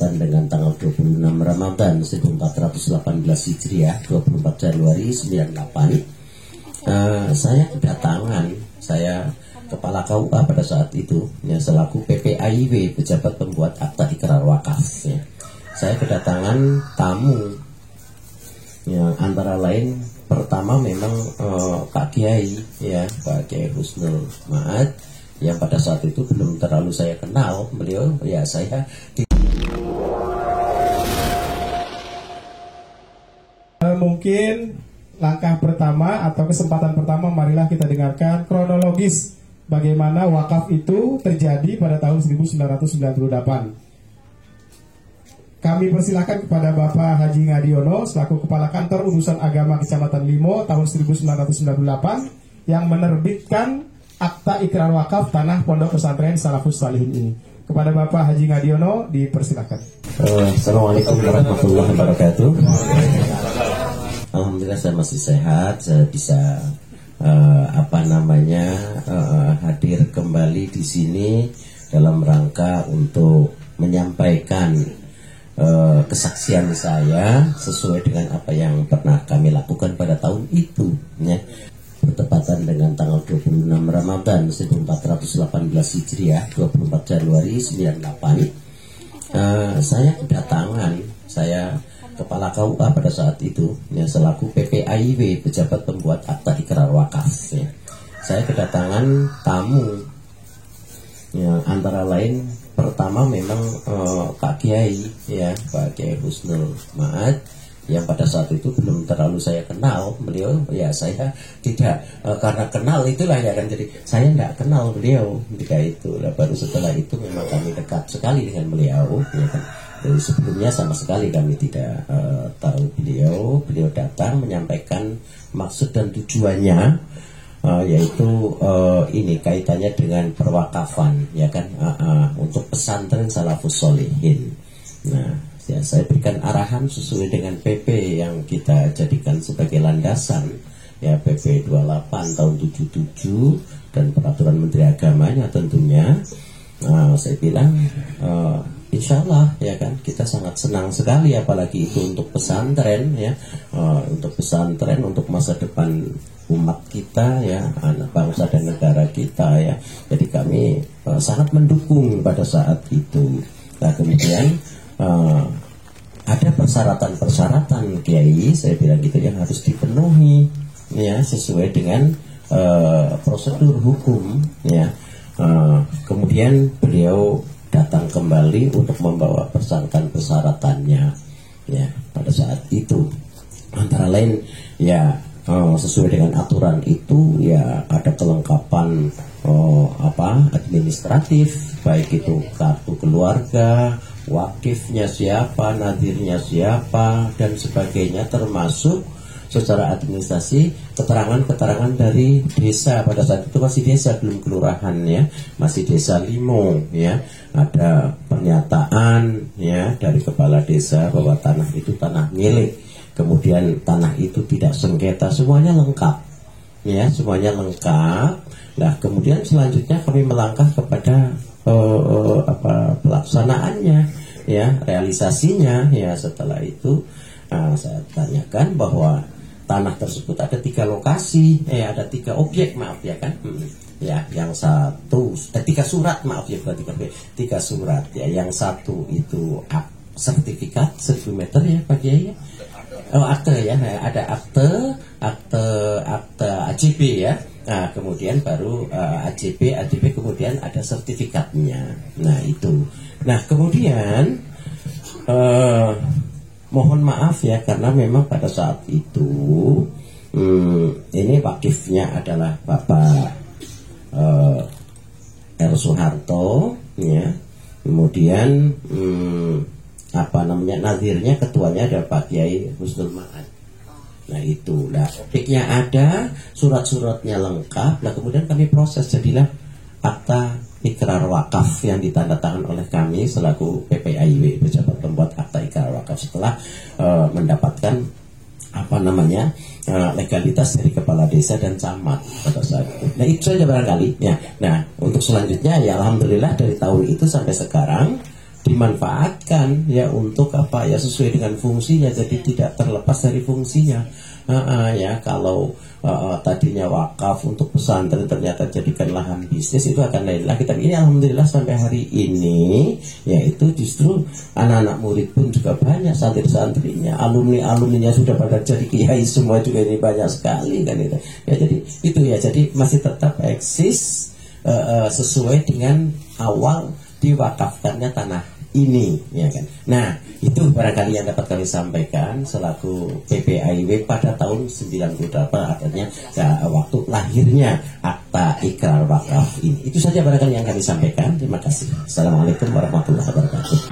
bertepatan dengan tanggal 26 Ramadan 1418 Hijriah, 24 Januari 98, saya kedatangan, saya Kepala KUA pada saat itu, ya, selaku PPAIW, pejabat pembuat akta ikrar wakaf. Ya. Saya kedatangan tamu, ya, antara lain pertama memang Pak Kiai, ya, Pak Kiai Husnul Maat, yang pada saat itu belum terlalu saya kenal beliau, ya saya mungkin langkah pertama atau kesempatan pertama, marilah kita dengarkan kronologis bagaimana wakaf itu terjadi pada tahun 1998. Kami persilahkan kepada Bapak Haji Ngadiono selaku Kepala Kantor Urusan Agama Kecamatan Limo tahun 1998 yang menerbitkan Akta Ikrar Wakaf Tanah Pondok Pesantren Salafus Salihin ini. Kepada Bapak Haji Ngadiono dipersilakan. Assalamualaikum warahmatullahi wabarakatuh. Alhamdulillah saya masih sehat, saya bisa hadir kembali di sini dalam rangka untuk menyampaikan kesaksian saya sesuai dengan apa yang pernah kami lakukan pada tahun itu, ya. Bertepatan dengan tanggal 26 Ramadan 1418 Hijriah, 24 Januari 98, saya kedatangan, saya Kepala KUA pada saat itu, ya, selaku PPAIW, pejabat pembuat akta ikrar wakaf. Ya. Saya kedatangan tamu, ya, antara lain pertama memang Pak Kiai, ya, Pak Kiai Husnul Maat, yang pada saat itu belum terlalu saya kenal beliau, ya saya tidak karena kenal itulah ya kan, jadi saya tidak kenal beliau ketika itu. Nah, baru setelah itu memang kami dekat sekali dengan beliau, ya kan. Dari sebelumnya sama sekali kami tidak tahu beliau. Beliau datang menyampaikan maksud dan tujuannya, yaitu ini kaitannya dengan perwakafan, ya kan, untuk pesantren Salafus Sholihin. Nah, ya, saya berikan arahan sesuai dengan PP yang kita jadikan sebagai landasan, ya, PP 28 tahun 77 dan peraturan Menteri Agamanya tentunya. Saya bilang insya Allah, ya kan, kita sangat senang sekali, apalagi itu untuk pesantren, ya, untuk pesantren, untuk masa depan umat kita, ya, anak bangsa dan negara kita, ya. Jadi kami sangat mendukung pada saat itu. Nah, kemudian ada persyaratan-persyaratan, Kiai, saya bilang gitu, yang harus dipenuhi, ya, sesuai dengan prosedur hukum, ya. Kemudian beliau datang kembali untuk membawa persyaratan-persyaratannya, ya, pada saat itu. Antara lain, ya, sesuai dengan aturan itu, ya, ada kelengkapan administratif, baik itu kartu keluarga, wakifnya siapa, nadirnya siapa, dan sebagainya, termasuk secara administrasi keterangan-keterangan dari desa. Pada saat itu masih desa, belum kelurahan, ya, masih desa Limo, ya. Ada pernyataan, ya, dari kepala desa bahwa tanah itu tanah milik, kemudian tanah itu tidak sengketa, semuanya lengkap, ya, semuanya lengkap. Nah, kemudian selanjutnya kami melangkah kepada pelaksanaannya, ya, realisasinya, ya. Setelah itu saya tanyakan bahwa tanah tersebut ada 3 lokasi, ada 3 objek, maaf, ya kan, ya, yang satu, 3 surat, maaf ya, bukan 3 surat, ya. Yang satu itu sertifikat 1000 meter, ya, Pak Kiai, ya. Akte, ya, ada akte AJB, ya. Nah, kemudian baru AJB kemudian ada sertifikatnya. Nah, itu. Nah, kemudian mohon maaf, ya, karena memang pada saat itu ini wakifnya adalah Bapak R. Soeharto, ya. Kemudian nadirnya, ketuanya ada Pak Kiai Husnul Maat. Nah, itu, nah, objeknya ada, surat-suratnya lengkap. Nah, kemudian kami proses, jadilah akta ikrar wakaf yang ditandatangan oleh kami selaku PPAIW, pejabat pembuat akta ikrar wakaf, setelah mendapatkan legalitas dari kepala desa dan camat pada saat itu. Nah, itu saja barangkali, ya. Nah, untuk selanjutnya, ya, alhamdulillah dari tahun itu sampai sekarang dimanfaatkan ya untuk apa ya, sesuai dengan fungsinya, jadi tidak terlepas dari fungsinya. Ya kalau tadinya wakaf untuk pesantren ternyata jadikan lahan bisnis, itu akan lain lagi. Tapi ini alhamdulillah sampai hari ini yaitu justru anak-anak murid pun juga banyak, santri-santrinya, alumni-alumninya sudah pada jadi kiai semua juga, ini banyak sekali kan itu. Ya jadi itu ya, jadi masih tetap eksis sesuai dengan awal diwakafkannya tanah ini, ya kan. Nah, itu barangkali yang dapat kami sampaikan selaku PPAIW pada tahun 98, artinya waktu lahirnya akta ikrar wakaf ini. Itu saja barangkali yang kami sampaikan. Terima kasih. Assalamualaikum warahmatullahi wabarakatuh.